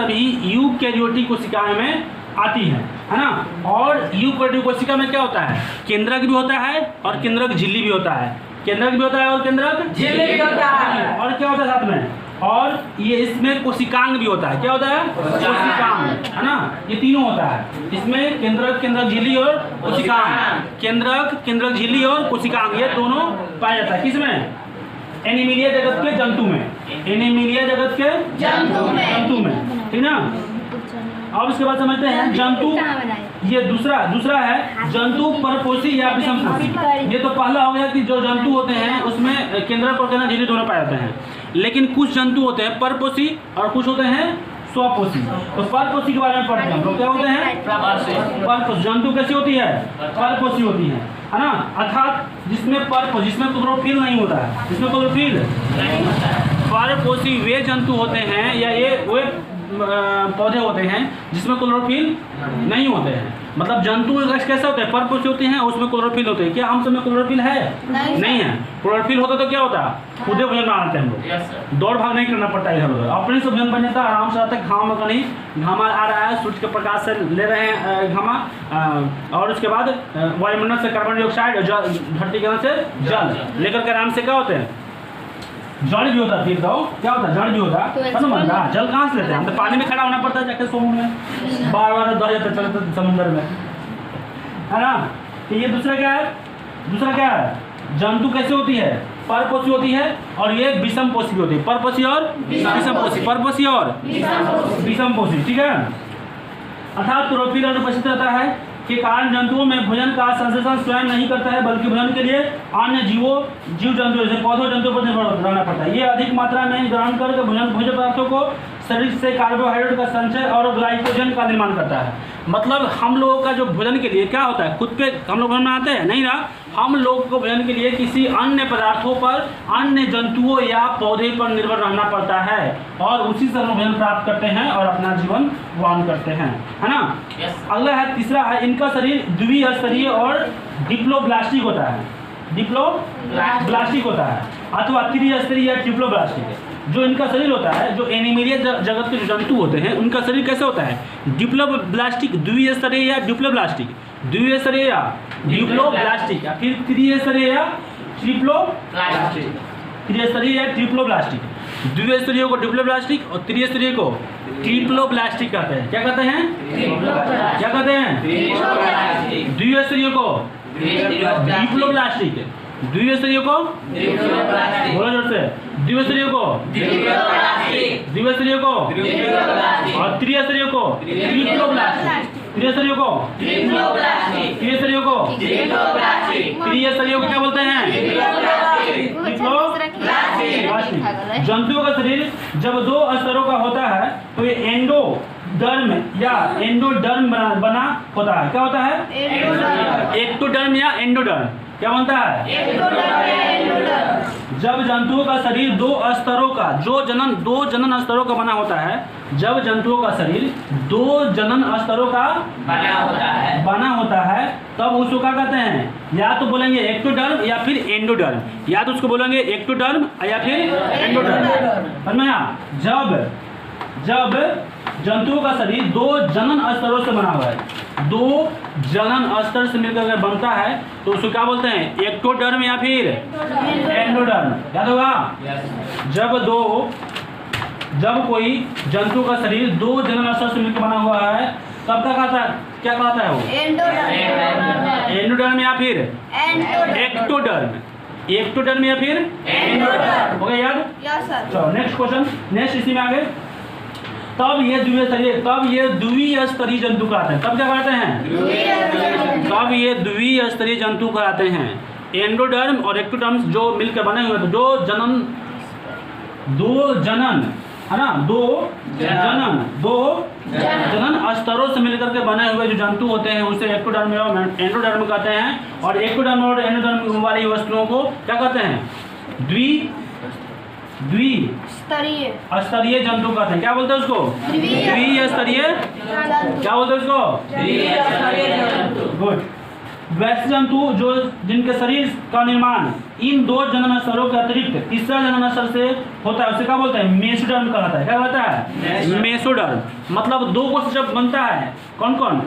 सभी यूकैरियोटिक कोशिकाएं में आती है ना। और यूकैरियोटिक कोशिका में क्या होता है, केंद्रक भी होता है और केंद्रक झिल्ली भी होता है, केंद्रक भी होता है और केंद्रक झिल्ली भी होता है। और क्या होता है साथ में, और ये इसमें कोशिकांग भी होता है। क्या होता है, कोशिकांग, है ना। ये तीनों होता है इसमें, केंद्रक, केंद्रक झिल्ली और कोशिकांग। केंद्रक, केंद्रक झिल्ली और कोशिकांग, ये दोनों पाया जाता है किसमें, एनीमिलिया जगत के जंतु में, एनीमिलिया जगत के जंतु में, ठीक ना। अब इसके बाद समझते हैं जंतु, ये दूसरा है जंतु परपोषी या विषमपोषी। ये तो पहला हो गया कि जो जंतु होते हैं उसमें केंद्रक और केंद्रक झिल्ली दोनों पाए जाते हैं, लेकिन कुछ जंतु होते हैं परपोषी और कुछ होते हैं स्वपोषी। तो परपोषी के बारे में पढ़ते हैं, तो क्या होते हैं परपोषी। जंतु कैसी होती है, परपोषी होती है ना, अर्थात जिसमें क्लोरोफिल नहीं होता है, जिसमें क्लोरोफिल परपोषी वे जंतु होते हैं या ये वे पौधे होते हैं जिसमें क्लोरोफिल नहीं होते हैं। मतलब जंतु कैसे होते हैं, परपोषी होते हैं, उसमें क्लोरोफिल होते हैं। क्या हम सब में क्लोरोफिल है? नहीं है। क्लोरोफिल होता तो क्या होता, खुदे भोजन बनाते हैं हम लोग, दौड़ भाग नहीं करना पड़ता इधर उधर, अपने से भोजन बन जाता, आराम से रहता है। घाम का नहीं, घामा आ रहा है, सूर्य के प्रकाश से ले रहे हैं घामा, और उसके बाद वायुमंडल से कार्बन डाइऑक्साइड, धरती के अंदर से जल लेकर के आराम से क्या होते हैं, जड़ भी होता है। फिर तो क्या होता है, जड़ भी होता है, जल कहाँ से लेते हैं हम, तो पानी में खड़ा होना पड़ता है जाके समुद्र में, बार बार दौड़ जाते चलते समुद्र में, है ना। तो ये दूसरा क्या है, जंतु कैसे होती है, परपोषी होती है, और ये विषमपोषी होती है। परपोषी और विषमपोषी, परपोषी और विषमपोषी, ठीक है। अर्थात क्लोरोफिल अनुपस्थित रहता है के कारण जंतुओं में भोजन का संश्लेषण स्वयं नहीं करता है, बल्कि भोजन के लिए अन्य जीव जंतु जैसे पौधों जंतुओं पर निर्भर रहना पड़ता है। ये अधिक मात्रा में ग्रहण करके भोजन पदार्थों को शरीर से कार्बोहाइड्रेट का संचय और ग्लाइकोजन का निर्माण करता है। मतलब हम लोगों का जो भोजन के लिए क्या होता है, खुद पे हम लोग भोजन बनाते हैं नहीं ना, हम लोग को भोजन के लिए किसी अन्य पदार्थों पर, अन्य जंतुओं या पौधे पर निर्भर रहना पड़ता है, और उसी से हम भोजन प्राप्त करते हैं और अपना जीवन वाहन करते हैं, है ना। अगला है, तीसरा है, इनका शरीर द्विस्तरीय और डिप्लोब्लास्टिक होता है, डिप्लोब्लास्टिक होता है, अथवा त्रिस्तरीय या ट्रिप्लोब्लास्टिक। जो इनका शरीर होता है, जो एनीमिलिया जगत के जो जंतु होते हैं उनका शरीर कैसे होता है, डिप्लोब्लास्टिक, द्विस्तरीय या डिप्लोब्लास्टिक, द्विस्तरीय या डिप्लोब्लास्टिक, या फिर त्रिस्तरीय या ट्रिप्लोब्लास्टिक, त्रिस्तरीय या ट्रिप्लोब्लास्टिक। द्विस्तरीय को डिप्लोब्लास्टिक और त्रिस्तरीय को ट्रिप्लोब्लास्टिक कहते हैं। क्या कहते हैं, क्या कहते हैं, द्विस्तरीय को डिप्लोब्लास्टिक, द्विस्तरीय को बोलो जोर से, द्विस्तरीय को द्विस्तरीय को और त्रिस्तरीय को ट्रिप्लोब्लास्टिक, त्रिस्तरीय को त्रिस्तरीय को त्रिस्तरीय को क्या बोलते हैं, ट्रिप्लोब्लास्टिक। जंतुओं का शरीर जब 2 स्तरों का होता है तो ये एंडोडर्म या एंडोडर्म बना होता है। क्या होता है, एक्टोडर्म या एंडोडर्म, क्या बनता है, जब जंतुओं का शरीर 2 स्तरों का, दो जनन स्तरों का बना होता है, जब जंतुओं का शरीर 2 जनन स्तरों का बना होता है तब उसको क्या कहते हैं, या तो बोलेंगे एक्टोडर्म या फिर एंडोडर्म, या तो उसको बोलेंगे एक्टोडर्म या फिर एंडोडर्म। समझ में आया? जब जंतुओं का शरीर 2 जनन स्तरों से बना हुआ है, 2 जनन स्तर से मिलकर बनता है तो उसको क्या बोलते हैं, एक्टोडर्म या फिर एंडोडर्म। याद होगा, जब कोई जंतु का शरीर 2 जनन स्तर से मिलकर बना हुआ है तब क्या कहता है वो, एंडोडर्म या फिर एक्टोडर्म, एक्टोडर्म या फिर एंडोडर्म। हो गया याद? चलो नेक्स्ट क्वेश्चन, नेक्स्ट इसी में आगे। तब ये द्विस्तरीय जंतु कहलाते हैं। तब क्या कहते हैं, तब ये द्विस्तरीय जंतु कहलाते हैं। एंडोडर्म और एक्टोडर्म जो मिलकर बने हुए, दो जनन है ना, दो जनन स्तरों से मिलकर के बने हुए जो जंतु होते हैं उसे एक्टोडर्म और एंडोडर्म कहते हैं। और एक्टोडर्म और एंडोडर्म वाली वस्तुओं को क्या कहते हैं, स्तरीय जंतु कहते हैं। क्या बोलते हैं उसको, द्विस्तरीय, क्या बोलते हैं उसको, गुड। वैसे जंतु जो जिनके शरीर का निर्माण इन 2 जनन स्तरों के अतिरिक्त तीसरा जनन स्तर से होता है, उसे क्या बोलते हैं? मेसोडर्म कहलाता है। क्या कहलाता है? मेसोडर्म। मतलब 2 कोश जब बनता है, कौन कौन?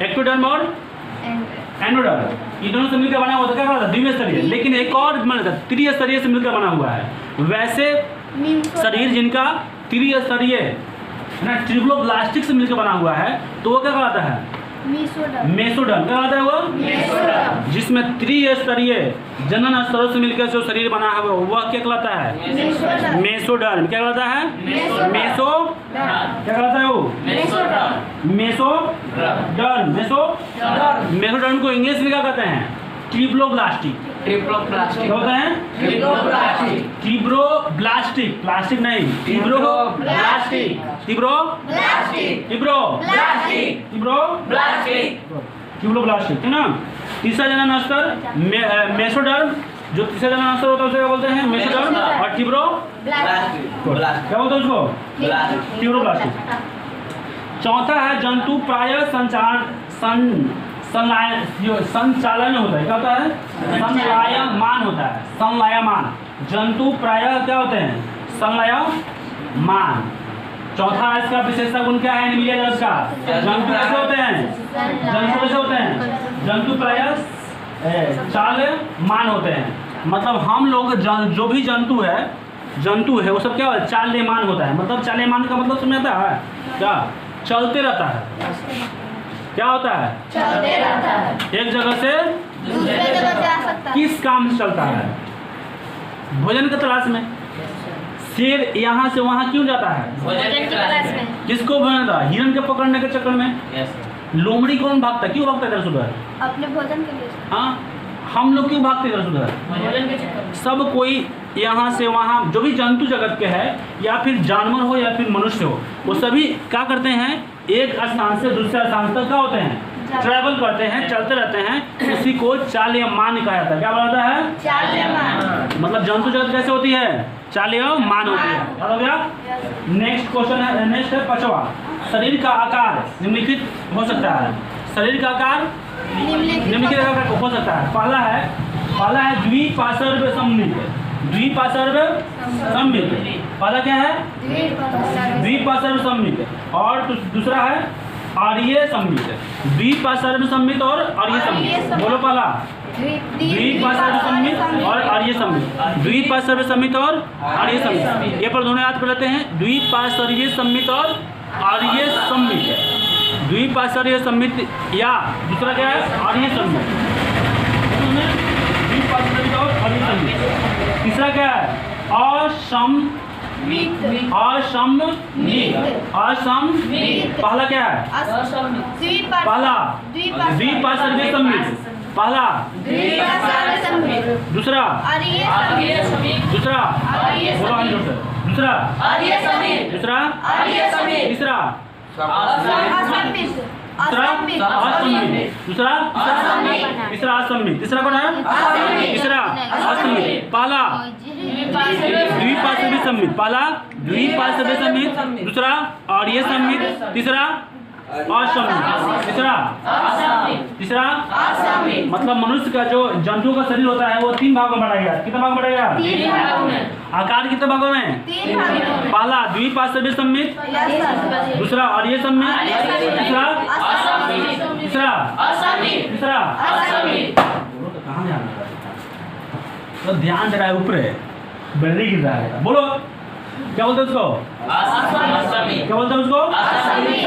एक्टोडर्म और एंडोडर्म। ये दोनों से मिलकर बना हुआ था, क्या कहलाता है? द्विस्तरीय। लेकिन एक और त्रिस्तरीय से मिलकर बना हुआ है। वैसे शरीर जिनका त्रिस्तरीय है ना, ट्रिब्लोब्लास्टिक से मिलकर बना हुआ है, तो वो क्या कहलाता है? मेसोडर्म। क्या कहलाता है वो? जिसमें त्रिस्तरीय जनन स्तरों से मिलकर जो शरीर बना है वह क्या कहलाता है? मेसोडर्म। क्या कहलाता है? मेसो क्या कहलाता है वो? मेसोडर्म। मेसोडर्म को इंग्लिश में क्या कहते हैं? ट्रिब्लोब्लास्टिक। क्या होता है? ट्रिब्लोब्लास्टिक। प्लास्टिक नहीं, ट्रिब्लोब्लास्टिक। ट्रिब्लोब्लास्टिक है ना। तीसरा जनन स्तर मेसोडर्म। जो तीसरा जनन स्तर होता है उसे क्या बोलते हैं? मेसोडर्म। और क्या बोलते हैं उसको? ट्रिब्लोब्लास्टिक। चौथा है जंतु प्रायः संचालन होता है। क्या होता है? संलायमान होता है। संलायमान। जंतु प्रायः क्या होते हैं? संलायमान। चौथा इसका विशेषता गुण क्या है? एनिमिलिया जगत का जंतु कैसे होते हैं? जंतु प्रायः चालमान होते हैं। मतलब हम लोग जो भी जंतु है वो सब क्या होता है? चाल्यमान होता है। मतलब चाल्यमान का मतलब समझ आता है क्या? चलते रहता है। क्या होता है? चलते रहता है। एक जगह से दूसरे जगह जा सकता है। किस काम से चलता है? भोजन की तलाश में। शेर यहाँ से वहाँ क्यों जाता है? भोजन की तलाश में। किसको भोजन था? हिरण के पकड़ने के चक्कर में। लोमड़ी कौन भागता? क्यों भागता है इधर उधर? अपने भोजन के लिए। हाँ, हम लोग क्यों भागते इधर उधर? भोजन के चक्कर में। सब कोई यहाँ से वहाँ, जो भी जंतु जगत के है या फिर जानवर हो या फिर मनुष्य हो, वो सभी क्या करते हैं? एक स्थान से दूसरे स्थान तक क्या होते हैं? ट्रैवल करते हैं, चलते रहते हैं। उसी को चाल्यमान कहा जाता है। क्या बोला जाता है? चाल्यमान। मतलब जंतु जगत कैसे होती है? चाल्यमान होती है। याद हो गया? नेक्स्ट क्वेश्चन है, नेक्स्ट है 5वां। शरीर का आकार निम्नलिखित हो सकता है। शरीर का आकार निम्नलिखित हो सकता है। पहला है द्विपार्श्व सममित। पहला क्या है? द्विपार्श्व सममित। और दूसरा है आर्य सममित। द्विपार्श्व सममित और आर्य सममित। बोलो पहला। द्विपार्श्व सममित और आर्य सममित। द्विपार्श्व सममित और आर्य सममित। ये पर दोनों याद कर लेते हैं। द्विपार्श्व सममित और आर्य सममित। द्विपार्श्व सममित या दूसरा क्या है? आर्य सममित। द्विपार्श्व और आर्य सममित। तीसरा क्या है? असममित। पहला क्या है? पहला द्विपार्श्व सममित। पहला दूसरा तीसरा असममित। तीसरा कौन है? तीसरा असममित। पहला द्विपार्श्व सममित। पहला द्विपार्श्व सममित। दूसरा आर्य सममित। तीसरा असममित। तीसरा मतलब मनुष्य का जो जंतु का शरीर होता है वो 3 भागों में बांटा गया। कितने भागों में बांटा गया? 3 भागों में। आकार कितने भागों में? 3 भागों में। पहला द्विपार्श्व सममित। दूसरा आर्य सममित। तीसरा कहाँ ध्यान दे रहा है? तो ध्यान दे रहा है ऊपर बैटरी गिर रहा है। बोलो क्या बोलते हैं उसको? क्या बोलते हैं उसको?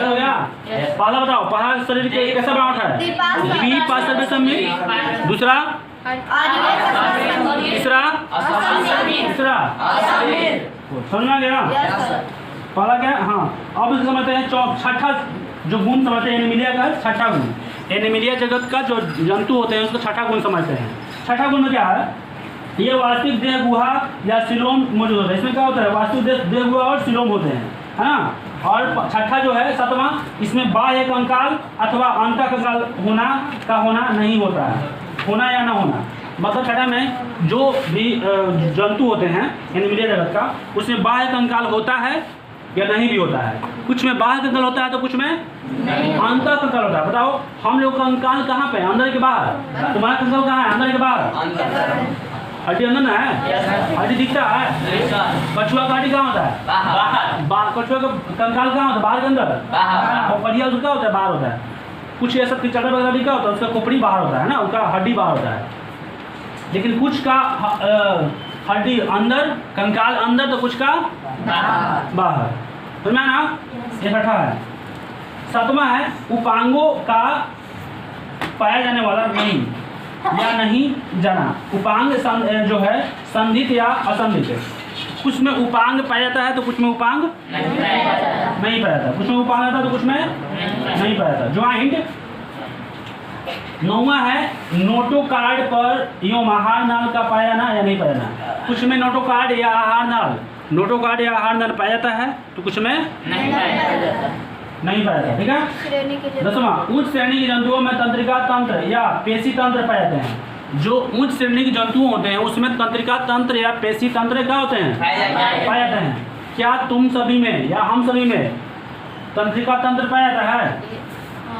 हो गया। पहला बताओ, पहला शरीर के कैसा बनावट है? द्विपार्श्व सममित। दूसरा तीसरा समझ गया? पहला क्या? हाँ, अब समझते हैं छठा जो गुण समझते हैं एनिमिलिया का। छठा गुण एनिमिलिया जगत का जो जंतु होते हैं उसको छठा गुण समझते हैं। छठा गुण में क्या है? ये वास्तविक देह गुहा या सिलोम मौजूद होता है। इसमें क्या होता है? वास्तविक देह गुहा और सिलोम होते हैं, है ना। और छठा जो है 7वां, इसमें बाह्य कंकाल अथवा अंतः कंकाल होना नहीं होता है। होना या ना होना मतलब छठा में जो भी जंतु होते हैं एनिमिलिया जगत का, उसमें बाह्य कंकाल होता है या नहीं भी होता है। कुछ में बाहर कंकाल होता है तो कुछ में अंदर कंकाल होता है। बताओ हम लोग कंकाल कहाँ पे है, अंदर के बाहर? तुम्हारा कंकाल कहाँ है, अंदर के बाहर? हड्डी अंदर ना है, हड्डी दिखता है। कछुआ का हड्डी कहाँ होता है? बाहर। कछुआ का कंकाल कहाँ होता है, बाहर के अंदर? खोपड़िया उसका क्या होता है, बाहर होता है। कुछ ऐसा चटर वगैरह भी क्या होता है, उसका खोपड़ी बाहर होता है ना, उसका हड्डी बाहर होता है। लेकिन कुछ का हड्डी अंदर, कंकाल अंदर, तो कुछ का बाहर। समझ में ना? ये छठा है। सातवां है उपांगों का पाया जाने वाला नहीं या नहीं जाना। उपांग जो है संधित या असंधित। कुछ में उपांग पाया जाता है तो कुछ में उपांग नहीं पाया जाता। कुछ में उपांग आता है तो कुछ में नहीं पाया जाता। ज्वाइंट। नौवां है नोटो कार्ड पर एवं आहार नाल का पाया जाना या नहीं पाया जाना। कुछ में नोटो कार्ड या आहार नाल, नोटो कार्ड या आहार नाल पाया जाता है तो कुछ में नहीं पाया जाता। ठीक है। 10वां उच्च श्रेणी के जंतुओं में तंत्रिका तंत्र या पेशी तंत्र पाए जाते हैं। जो उच्च श्रेणी के जंतु होते हैं उसमें तंत्रिका तंत्र या पेशी तंत्र क्या होते हैं, पाए जाते हैं। क्या तुम सभी में या हम सभी में तंत्रिका तंत्र पाया जाता है?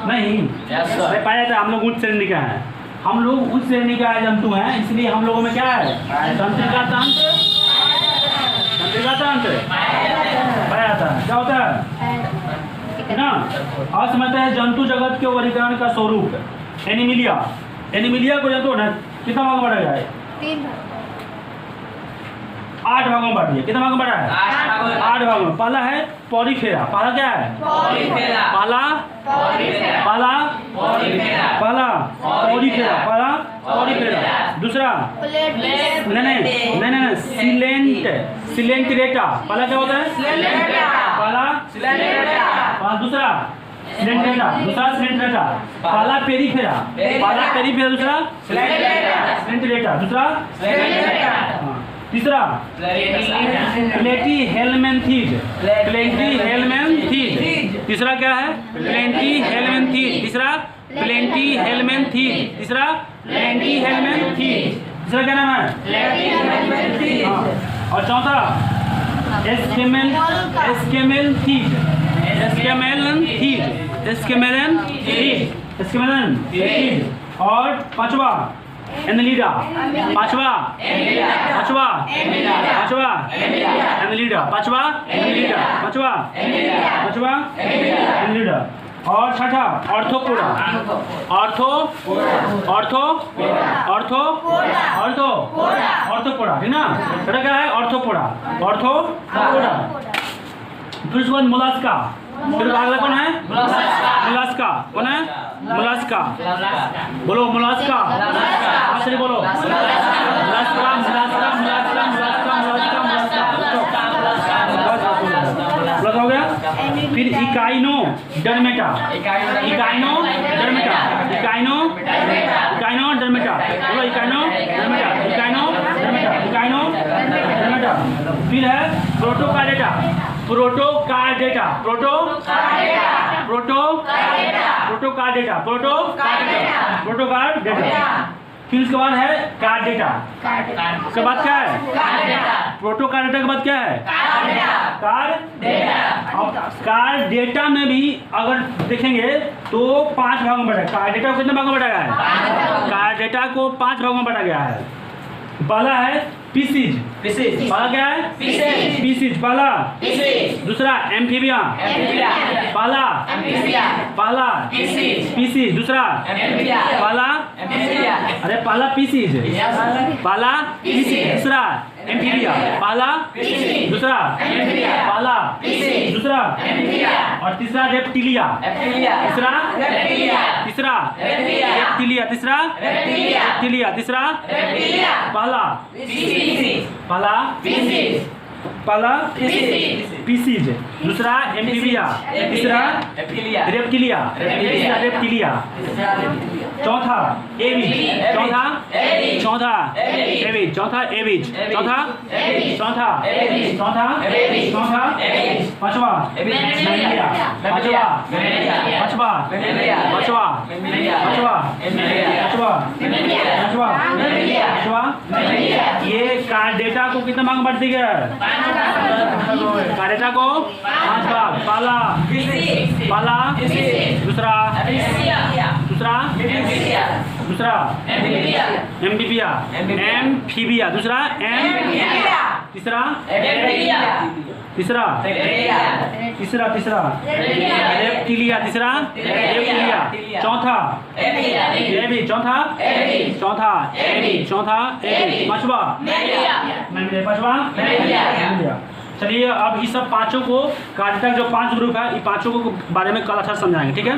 नहीं पाया जाता है। हम लोग उच्च श्रेणी का है, हम लोग उच्च श्रेणी का जंतु हैं, इसलिए हम लोगों में क्या है, तंत्रिका तंत्र, तंत्रिका तंत्र पाया जाता है। क्या होता है ना? आज समझते हैं जंतु जगत के वर्गीकरण का स्वरूप। एनिमिलिया, एनिमिलिया को जंतु ना कितना भाग में बांटा गया है? 8 भागों में बांटिए। कितना भाग में बांटा है? 8 भागों में। पहला है पॉलीफेरा। पहला क्या है? पॉलीफेरा। पहला पहला पहला पॉलीफेरा, पहला पॉलीफेरा। दूसरा नहीं सिलेंट, सिलेंटरेटा। पहला क्या होता है? पहला दूसरा सिलेंटरेटा, दूसरा सिलेंटरेटा। पहला पेरीफेरा, पहला पेरीफेरा, दूसरा सिलेंटरेटा, दूसरा तीसरा प्लेटी हेलमेंथीज, प्लेटी हेलमेंथीज। तीसरा क्या है? प्लेटी हेलमेंथीज। तीसरा प्लेटी हेलमेंथीज। तीसरा प्लेटी हेलमेंथीज। तीसरा क्या नाम है? और चौथा एस्केमेलथीज, एस्केमेलथीज, एस्केमेलथीज, एस्केमेलथीज। और पांचवा एनलीडा, पांचवा पांचवा पांचवा एनलीडा, पांचवा एनलीडा, पांचवा पांचवा एनलीडा। और छठा arthropoda, ortho ortho ortho ortho arthropoda. ठीक ना? छठा क्या है? Arthropoda, arthropoda. फिर उसके बाद मोलास्का। फिर अगला कौन है? मोलास्का। कौन है? मोलास्का। बोलो मोलास्का, आश्चर्य बोलो। Mollusca, Mollusca, Mollusca, Mollusca, Mollusca, Mollusca हो गया। फिर इकाइनो डर्मेटा, इकाइनो डर्मेटा, इकाइनो इकाइनो डर्मेटा। बोलो इकाइनो डर्मेटा, इकाइनो डर्मेटा, इकाइनो डर्मेटा। फिर है प्रोटोकार्डेटा, प्रोटोकार्डेटा, प्रोटोकार्डेटा, प्रोटोकार्डेटा, प्रोटोकार्डेटा। फिर उसके बाद है कार्डेटा। उसके बाद क्या है? प्रोटोकार्डेटा के बाद क्या है? कार्डेटा में भी अगर देखेंगे तो 5 भागों में बांटा। कार्डेटा को कितने भागों में बांटा गया है? कार्डेटा को 5 भागों में बांटा गया है। पहला है पीसीज, पहला क्या है? पीसीज, पहला। दूसरा एम्फीबिया, पहला पहला पीसीज, दूसरा पहला, अरे पहला पीसीज, पहला पीसीज, दूसरा एम्फीबिया, पहला दूसरा पहला दूसरा और तीसरा रेप्टिलिया, तीसरा तीसरा रेप्टिलिया, तीसरा रेप्टिलिया, तीसरा पहला पहला पहला पीसीज, दूसरा एम्फीबिया, तीसरा रेप्टिलिया, तीसरा रेप्टिलिया। चौथा एविज, चौथा चौथा एविज, चौथा एविज, चौथा चौथा चौथा चौथा पांचवा पांचवा पांचवा पांचवा पांचवा पांचवा पांचवा पांचवा। ये कार्डेटा को कितना भाग बांट दिया? कार्डेटा को 5 भाग। पाला पाला दूसरा दूसरा दूसरा एम्फीबिया एम्फीबिया दूसरा तीसरा तीसरा तीसरा तीसरा रेप्टिलिया तीसरा रेप्टिलिया। चौथा एबी चौथा चौथा चौथा एबी। पांचवा पांचवा। चलिए अब इस सब पांचों को कार्डेटा जो 5 ग्रुप है, ये पांचों को बारे में कल अच्छा समझाएंगे, ठीक है।